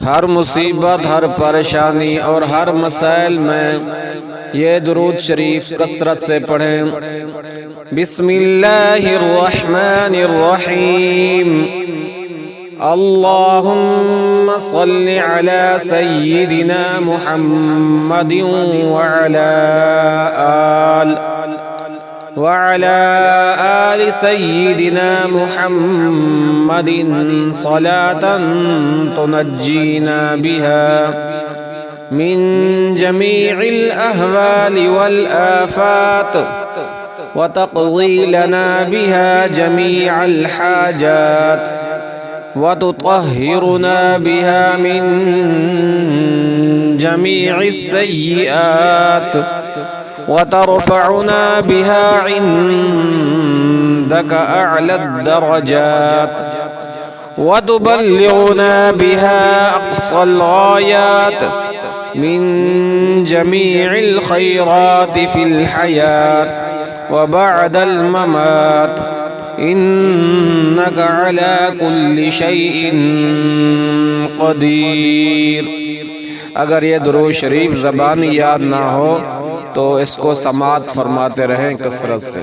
ہر مصیبت، ہر پریشانی اور ہر مسائل میں یہ درود شریف کثرت سے پڑھیں۔ بسم اللہ الرحمن الرحیم۔ اللہم صل علی سیدنا محمد وعلى آل سيدنا محمد صلاة تنجينا بها من جميع الأهوال والآفات وتقضي لنا بها جميع الحاجات وتطهرنا بها من جميع السيئات وترفعنا بها عندك أعلى الدرجات وتبلغنا بها أقصى الغايات من جميع الخيرات في الحياة وبعد الممات إنك على كل شيء قدير۔ اگر یہ درود شریف زبانی یاد نہ ہو تو اس کو سماعت فرماتے رہیں کثرت سے۔